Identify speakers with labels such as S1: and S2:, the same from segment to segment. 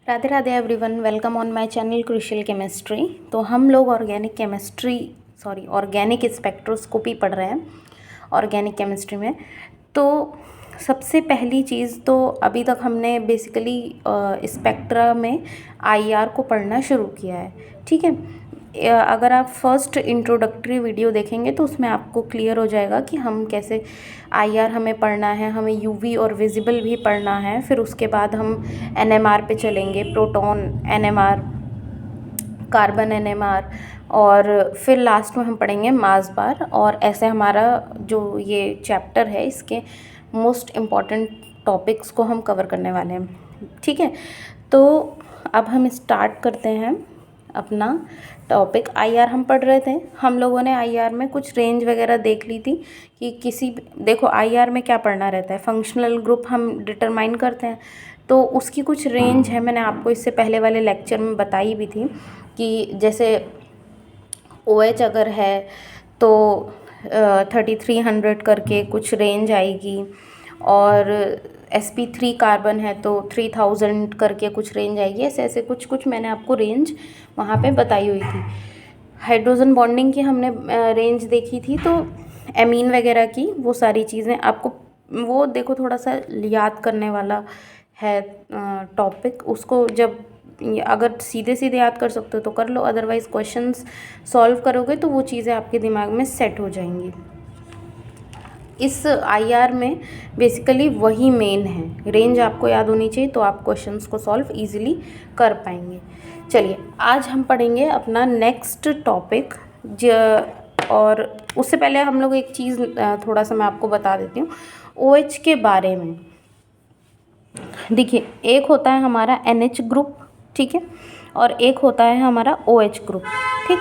S1: Radhe Radhe everyone, welcome on my channel crucial chemistry. तो हम लोग ऑर्गेनिक स्पेक्ट्रोस्कोपी पढ़ रहे हैं ऑर्गेनिक केमिस्ट्री में। तो सबसे पहली चीज़ तो अभी तक हमने बेसिकली स्पेक्ट्रा में आईआर को पढ़ना शुरू किया है, ठीक है। अगर आप फर्स्ट इंट्रोडक्टरी वीडियो देखेंगे तो उसमें आपको क्लियर हो जाएगा कि हम कैसे आईआर हमें पढ़ना है, हमें यूवी और विजिबल भी पढ़ना है। फिर उसके बाद हम एनएमआर पे चलेंगे, प्रोटॉन एनएमआर, कार्बन एनएमआर, और फिर लास्ट में हम पढ़ेंगे मास बार। और ऐसे हमारा जो ये चैप्टर है इसके मोस्ट इम्पॉर्टेंट टॉपिक्स को हम कवर करने वाले हैं, ठीक है। तो अब हम स्टार्ट करते हैं अपना टॉपिक। आईआर हम पढ़ रहे थे, हम लोगों ने आईआर में कुछ रेंज वगैरह देख ली थी कि देखो आईआर में क्या पढ़ना रहता है, फंक्शनल ग्रुप हम डिटरमाइन करते हैं, तो उसकी कुछ रेंज है। मैंने आपको इससे पहले वाले लेक्चर में बताई भी थी कि जैसे OH अगर है तो 3300 करके कुछ रेंज आएगी, और sp3 कार्बन है तो 3000 करके कुछ रेंज आएगी। ऐसे ऐसे कुछ मैंने आपको रेंज वहाँ पे बताई हुई थी। हाइड्रोजन बॉन्डिंग की हमने रेंज देखी थी, तो एमीन वगैरह की वो सारी चीज़ें आपको वो देखो थोड़ा सा याद करने वाला है टॉपिक। उसको जब अगर सीधे सीधे याद कर सकते हो तो कर लो, अदरवाइज़ क्वेश्चंस सॉल्व करोगे तो वो चीज़ें आपके दिमाग में सेट हो जाएंगी। इस आईआर में बेसिकली वही मेन है, रेंज आपको याद होनी चाहिए तो आप क्वेश्चंस को सॉल्व इजीली कर पाएंगे। चलिए आज हम पढ़ेंगे अपना नेक्स्ट टॉपिक। और उससे पहले हम लोग एक चीज़ थोड़ा सा मैं आपको बता देती हूँ OH के बारे में। देखिए, एक होता है हमारा NH ग्रुप, ठीक है, और एक होता है हमारा OH ग्रुप, ठीक।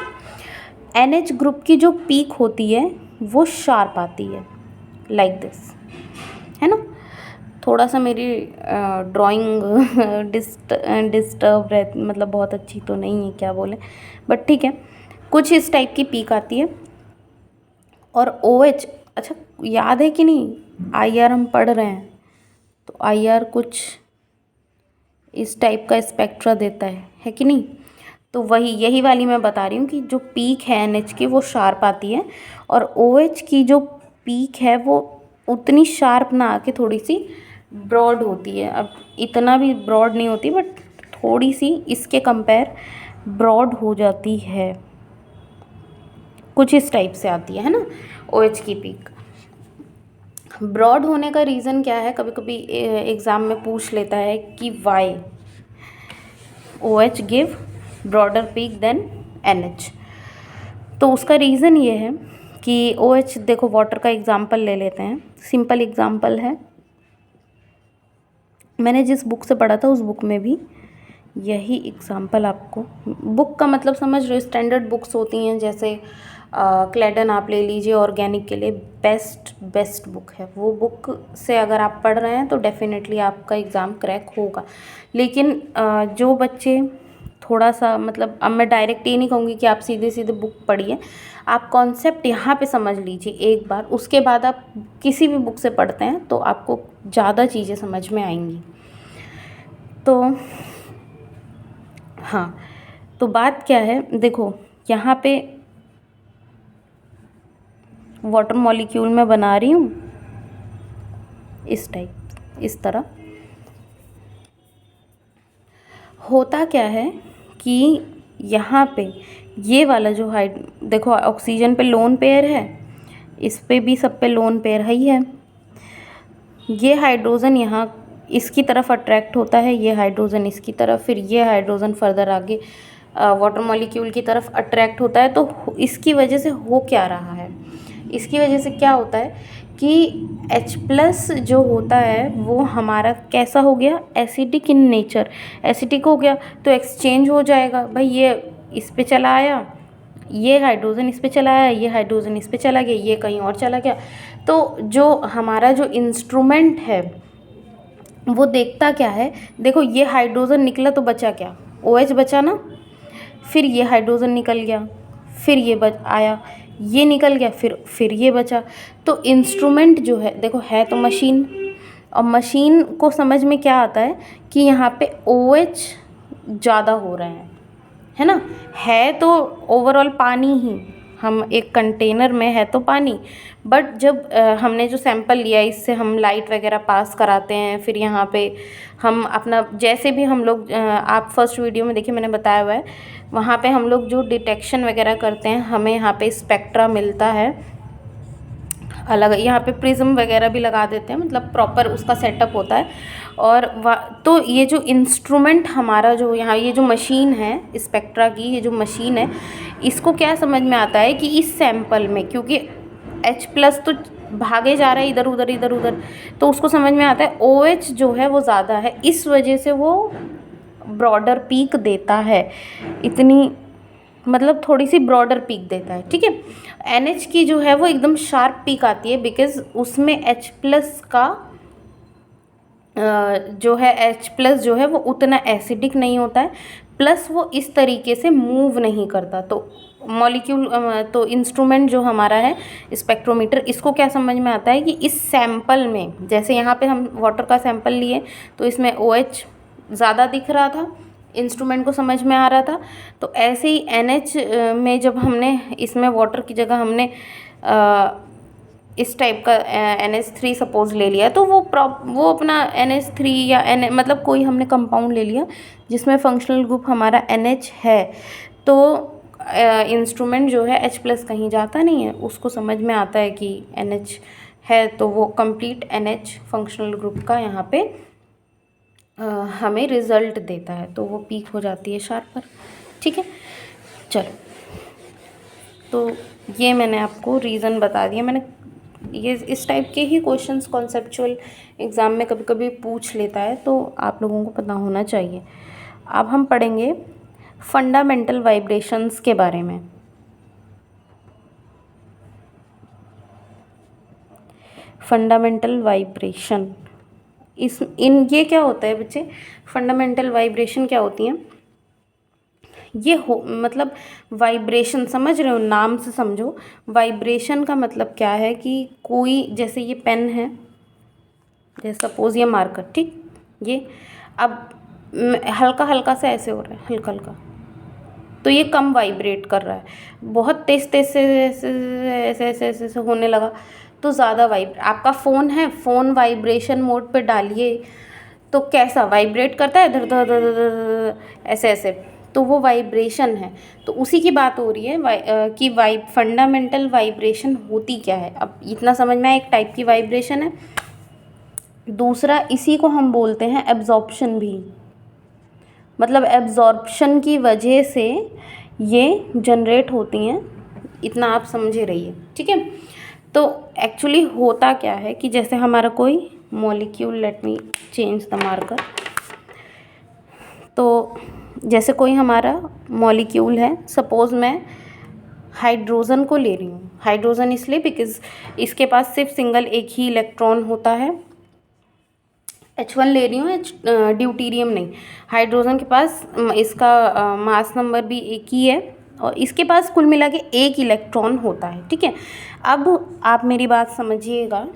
S1: NH ग्रुप की जो पीक होती है वो शार्प आती है, लाइक दिस, है ना। थोड़ा सा मेरी ड्राइंग डिस्टर्ब रह मतलब बहुत अच्छी तो नहीं है, क्या बोले, बट ठीक है, कुछ इस टाइप की पीक आती है। और OH, अच्छा याद है कि नहीं, आईआर हम पढ़ रहे हैं तो आईआर कुछ इस टाइप का स्पेक्ट्रा देता है कि नहीं। तो यही वाली मैं बता रही हूँ कि जो पीक है NH की वो शार्प आती है, और OH की जो पीक है वो उतनी शार्प ना आके थोड़ी सी ब्रॉड होती है। अब इतना भी ब्रॉड नहीं होती, बट थोड़ी सी इसके कंपेयर ब्रॉड हो जाती है, कुछ इस टाइप से आती है ना OH की पीक। ब्रॉड होने का रीज़न क्या है, कभी कभी एग्ज़ाम में पूछ लेता है कि why OH give broader peak than NH। तो उसका रीज़न ये है कि OH, देखो वाटर का एग्ज़ाम्पल ले लेते हैं, सिंपल एग्ज़ाम्पल है, मैंने जिस बुक से पढ़ा था उस बुक में भी यही एग्ज़ाम्पल आपको, बुक का मतलब समझ रहे हो, स्टैंडर्ड बुक्स होती हैं जैसे क्लेडन आप ले लीजिए, ऑर्गेनिक के लिए बेस्ट बुक है। वो बुक से अगर आप पढ़ रहे हैं तो डेफिनेटली आपका एग्ज़ाम क्रैक होगा। लेकिन जो बच्चे थोड़ा सा, मतलब अब मैं डायरेक्ट ये नहीं कहूँगी कि आप सीधे सीधे बुक पढ़िए, आप कॉन्सेप्ट यहाँ पे समझ लीजिए एक बार, उसके बाद आप किसी भी बुक से पढ़ते हैं तो आपको ज़्यादा चीज़ें समझ में आएंगी। तो हाँ, तो बात क्या है, देखो यहाँ पे वाटर मॉलिक्यूल मैं बना रही हूँ इस टाइप, इस तरह। होता क्या है कि यहाँ पे ये वाला जो देखो ऑक्सीजन पे लोन पेयर है, इस पे भी सब पे लोन पेयर ही है। ये हाइड्रोजन यहाँ इसकी तरफ अट्रैक्ट होता है, ये हाइड्रोजन इसकी तरफ, फिर ये हाइड्रोजन फर्दर आगे वाटर मॉलिक्यूल की तरफ अट्रैक्ट होता है। तो इसकी वजह से हो क्या रहा है, इसकी वजह से क्या होता है कि H+ जो होता है वो हमारा कैसा हो गया, एसिडिक इन नेचर, एसिडिक हो गया तो एक्सचेंज हो जाएगा। भाई ये इस पे चला आया, ये हाइड्रोजन इस पे चला आया, ये हाइड्रोजन इस पे चला गया, ये कहीं और चला गया। तो जो हमारा जो इंस्ट्रूमेंट है वो देखता क्या है, देखो ये हाइड्रोजन निकला तो बचा क्या, OH बचा ना, फिर ये हाइड्रोजन निकल गया, फिर ये आया, ये निकल गया, फिर ये बचा। तो इंस्ट्रूमेंट जो है, देखो है तो मशीन, और मशीन को समझ में क्या आता है कि यहाँ पे OH ज़्यादा हो रहे हैं, है ना। है तो ओवरऑल पानी ही, हम एक कंटेनर में है तो पानी, बट जब हमने जो सैंपल लिया इससे हम लाइट वगैरह पास कराते हैं, फिर यहाँ पे हम अपना जैसे भी हम लोग आप फर्स्ट वीडियो में देखिए मैंने बताया हुआ है, वहाँ पे हम लोग जो डिटेक्शन वगैरह करते हैं हमें यहाँ पे स्पेक्ट्रा मिलता है अलग, यहाँ पे प्रिज्म वगैरह भी लगा देते हैं, मतलब प्रॉपर उसका सेटअप होता है। और तो ये जो इंस्ट्रूमेंट हमारा जो यहाँ ये जो मशीन है स्पेक्ट्रा की, ये जो मशीन है, इसको क्या समझ में आता है कि इस सैंपल में क्योंकि H+ तो भागे जा रहा है इधर उधर इधर उधर, तो उसको समझ में आता है OH जो है वो ज़्यादा है, इस वजह से वो ब्रॉडर पीक देता है, इतनी मतलब थोड़ी सी ब्रॉडर पीक देता है, ठीक है। NH की जो है वो एकदम शार्प पीक आती है, बिकॉज उसमें H+ का जो है H+ जो है वो उतना एसिडिक नहीं होता है, प्लस वो इस तरीके से मूव नहीं करता। तो मॉलिक्यूल तो इंस्ट्रूमेंट जो हमारा है स्पेक्ट्रोमीटर, इसको क्या समझ में आता है कि इस सैंपल में, जैसे यहाँ पे हम वाटर का सैंपल लिए तो इसमें OH ज़्यादा दिख रहा था, इंस्ट्रूमेंट को समझ में आ रहा था, तो ऐसे ही NH में जब हमने इसमें वाटर की जगह हमने इस टाइप का NH3 सपोज ले लिया, तो वो अपना NH3 या मतलब कोई हमने कंपाउंड ले लिया जिसमें फंक्शनल ग्रुप हमारा NH है, तो इंस्ट्रूमेंट जो है H+ कहीं जाता नहीं है, उसको समझ में आता है कि NH है, तो वो कंप्लीट NH फंक्शनल ग्रुप का यहाँ पे हमें रिज़ल्ट देता है, तो वो पीक हो जाती है शार्पर, ठीक है। चलो, तो ये मैंने आपको रीज़न बता दिया। मैंने ये इस टाइप के ही क्वेश्चंस कॉन्सेप्चुअल एग्ज़ाम में कभी कभी पूछ लेता है, तो आप लोगों को पता होना चाहिए। अब हम पढ़ेंगे फंडामेंटल वाइब्रेशंस के बारे में। फंडामेंटल वाइब्रेशन, ये क्या होता है बच्चे, फंडामेंटल वाइब्रेशन क्या होती हैं, ये मतलब वाइब्रेशन समझ रहे हो, नाम से समझो। वाइब्रेशन का मतलब क्या है कि कोई, जैसे ये पेन है, जैसे सपोज ये मार्कर, ठीक, ये अब हल्का हल्का सा ऐसे हो रहा है, हल्का हल्का, तो ये कम वाइब्रेट कर रहा है। बहुत तेज तेज से ऐसे ऐसे ऐसे होने लगा तो ज़्यादा आपका फ़ोन है, फ़ोन वाइब्रेशन मोड पे डालिए तो कैसा वाइब्रेट करता है, धर धर धर धर ऐसे ऐसे, तो वो वाइब्रेशन है। तो उसी की बात हो रही है कि फंडामेंटल वाइब्रेशन होती क्या है। अब इतना समझ में आया, एक टाइप की वाइब्रेशन है। दूसरा, इसी को हम बोलते हैं एब्जॉर्प्शन भी, मतलब एब्जॉर्प्शन की वजह से ये जनरेट होती हैं, इतना आप समझे रहिए, ठीक है। तो एक्चुअली होता क्या है कि जैसे हमारा कोई molecule, let me change the marker, तो जैसे कोई हमारा मॉलिक्यूल है, सपोज़ मैं हाइड्रोजन को ले रही हूँ, हाइड्रोजन इसलिए बिकॉज़ इसके पास सिर्फ सिंगल एक ही इलेक्ट्रॉन होता है। H1 ले रही हूँ, ड्यूटीरियम नहीं, हाइड्रोजन के पास इसका मास नंबर भी एक ही है और इसके पास कुल मिला के एक इलेक्ट्रॉन होता है, ठीक है। अब आप मेरी बात समझिएगा,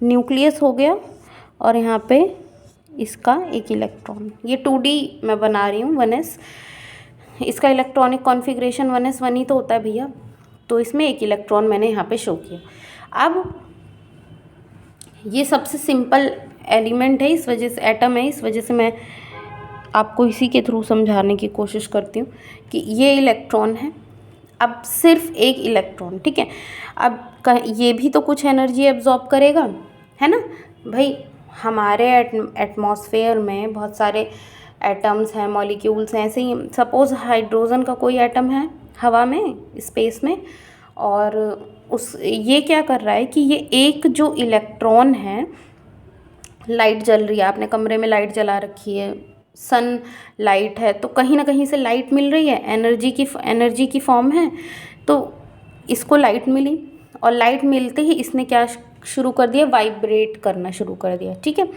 S1: न्यूक्लियस हो गया और यहाँ पे इसका एक इलेक्ट्रॉन, ये 2D मैं बना रही हूँ 1s, इसका इलेक्ट्रॉनिक कॉन्फ़िगरेशन 1s 1 ही तो होता है भैया, तो इसमें एक इलेक्ट्रॉन मैंने यहाँ पे शो किया। अब ये सबसे सिंपल एलिमेंट है, इस वजह से एटम है, इस वजह से मैं आपको इसी के थ्रू समझाने की कोशिश करती हूँ कि ये इलेक्ट्रॉन है, अब सिर्फ एक इलेक्ट्रॉन, ठीक है। अब ये भी तो कुछ एनर्जी एब्जॉर्ब करेगा, है ना भाई। हमारे एटमॉस्फेयर में बहुत सारे एटम्स हैं, मॉलिक्यूल्स हैं, ऐसे ही सपोज़ हाइड्रोजन का कोई एटम है हवा में, स्पेस में, और ये क्या कर रहा है कि ये एक जो इलेक्ट्रॉन है, लाइट जल रही है, आपने कमरे में लाइट जला रखी है, सन लाइट है, तो कहीं ना कहीं से लाइट मिल रही है, एनर्जी की फॉर्म है, तो इसको लाइट मिली और लाइट मिलते ही इसने क्या शुरू कर दिया, वाइब्रेट करना शुरू कर दिया, ठीक है।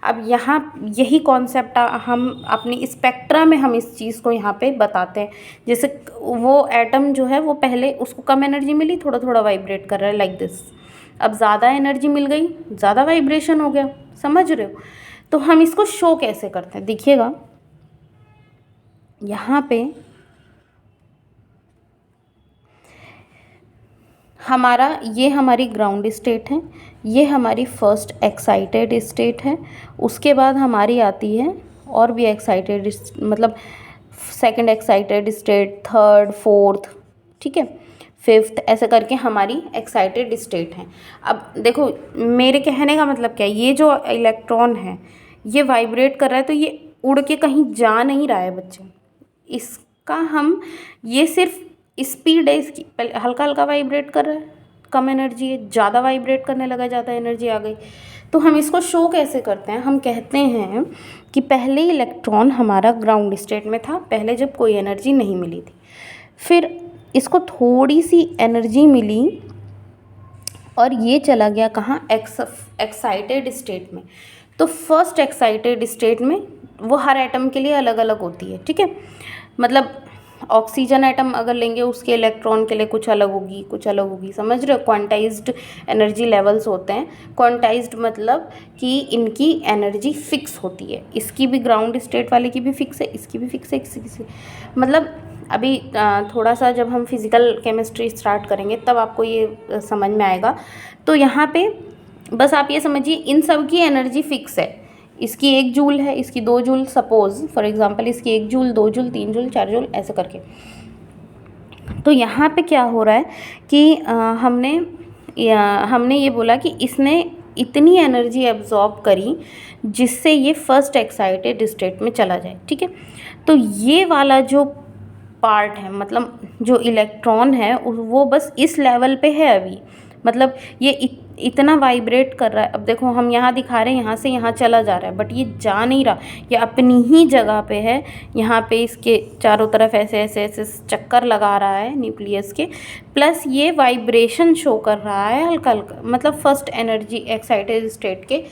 S1: अब यहाँ यही कॉन्सेप्ट हम अपनी स्पेक्ट्रा में हम इस चीज़ को यहाँ पे बताते हैं। जैसे वो एटम जो है वो पहले उसको कम एनर्जी मिली, थोड़ा थोड़ा वाइब्रेट कर रहा है लाइक दिस, अब ज़्यादा एनर्जी मिल गई, ज़्यादा वाइब्रेशन हो गया, समझ रहे हो। तो हम इसको शो कैसे करते हैं, देखिएगा, यहाँ पे हमारा ये हमारी ग्राउंड स्टेट है, ये हमारी फर्स्ट एक्साइटेड स्टेट है। उसके बाद हमारी आती है और भी एक्साइटेड, मतलब second excited state, third, fourth, ठीक है, फिफ्थ, ऐसे करके हमारी एक्साइटेड स्टेट है। अब देखो मेरे कहने का मतलब क्या है, ये जो इलेक्ट्रॉन है ये वाइब्रेट कर रहा है, तो ये उड़ के कहीं जा नहीं रहा है बच्चे। इसका हम, ये सिर्फ स्पीड है इसकी, हल्का हल्का वाइब्रेट कर रहा है, कम एनर्जी है, ज़्यादा वाइब्रेट करने लगा, ज़्यादा एनर्जी आ गई। तो हम इसको शो कैसे करते हैं, हम कहते हैं कि पहले इलेक्ट्रॉन हमारा ग्राउंड स्टेट में था, पहले जब कोई एनर्जी नहीं मिली थी, फिर इसको थोड़ी सी एनर्जी मिली और ये चला गया कहाँ, एक्साइटेड स्टेट में। तो फर्स्ट एक्साइटेड स्टेट में वो हर एटम के लिए अलग अलग होती है, ठीक है। मतलब ऑक्सीजन एटम अगर लेंगे उसके इलेक्ट्रॉन के लिए कुछ अलग होगी, कुछ अलग होगी, समझ रहे हो। क्वांटाइज्ड एनर्जी लेवल्स होते हैं। क्वांटाइज्ड मतलब कि इनकी एनर्जी फिक्स होती है, इसकी भी ग्राउंड स्टेट वाले की भी फिक्स है, इसकी भी फिक्स है, इसकी मतलब अभी थोड़ा सा जब हम फिज़िकल केमिस्ट्री स्टार्ट करेंगे तब आपको ये समझ में आएगा। तो यहाँ पे बस आप ये समझिए इन सब की एनर्जी फिक्स है। इसकी 1 जूल है, इसकी 2 जूल, सपोज़ फॉर एग्जांपल इसकी 1 जूल, 2 जूल, 3 जूल, 4 जूल, ऐसे करके। तो यहाँ पे क्या हो रहा है कि हमने ये बोला कि इसने इतनी एनर्जी एब्जॉर्ब करी जिससे ये फर्स्ट एक्साइटेड स्टेट में चला जाए, ठीक है। तो ये वाला जो पार्ट है, मतलब जो इलेक्ट्रॉन है वो बस इस लेवल पे है अभी, मतलब ये इतना वाइब्रेट कर रहा है। अब देखो हम यहाँ दिखा रहे हैं यहाँ से यहाँ चला जा रहा है, बट ये जा नहीं रहा, ये अपनी ही जगह पे है। यहाँ पे इसके चारों तरफ ऐसे ऐसे ऐसे चक्कर लगा रहा है न्यूक्लियस के, प्लस ये वाइब्रेशन शो कर रहा है हल्का हल्का, मतलब फर्स्ट एनर्जी एक्साइटेड स्टेट के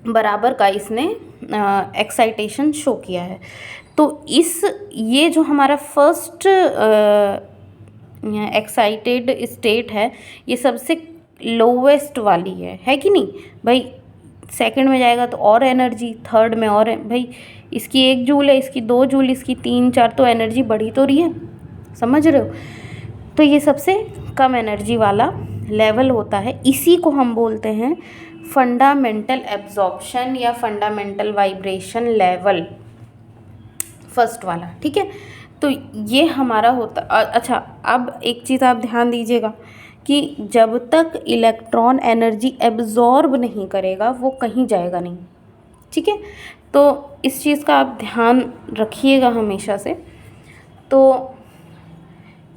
S1: बराबर का इसने एक्साइटेशन शो किया है। तो ये जो हमारा फर्स्ट एक्साइटेड स्टेट है ये सबसे लोवेस्ट वाली है कि नहीं भाई। सेकंड में जाएगा तो और एनर्जी, थर्ड में और भाई इसकी 1 जूल है, इसकी 2 जूल, इसकी 3, 4, तो एनर्जी बढ़ी तो रही है, समझ रहे हो। तो ये सबसे कम एनर्जी वाला लेवल होता है, इसी को हम बोलते हैं फंडामेंटल एब्जॉर्प्शन या फंडामेंटल वाइब्रेशन लेवल, फर्स्ट वाला, ठीक है। तो ये हमारा होता। अच्छा अब एक चीज़ आप ध्यान दीजिएगा कि जब तक इलेक्ट्रॉन एनर्जी एब्जॉर्ब नहीं करेगा वो कहीं जाएगा नहीं, ठीक है। तो इस चीज़ का आप ध्यान रखिएगा हमेशा से। तो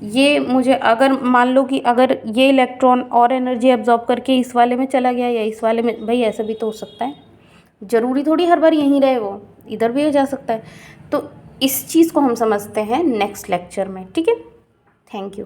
S1: ये मुझे अगर मान लो कि अगर ये इलेक्ट्रॉन और एनर्जी एब्जॉर्ब करके इस वाले में चला गया या इस वाले में, भाई ऐसा भी तो हो सकता है, ज़रूरी थोड़ी हर बार यहीं रहे, वो इधर भी जा सकता है। तो इस चीज़ को हम समझते हैं नेक्स्ट लेक्चर में, ठीक है। Thank you.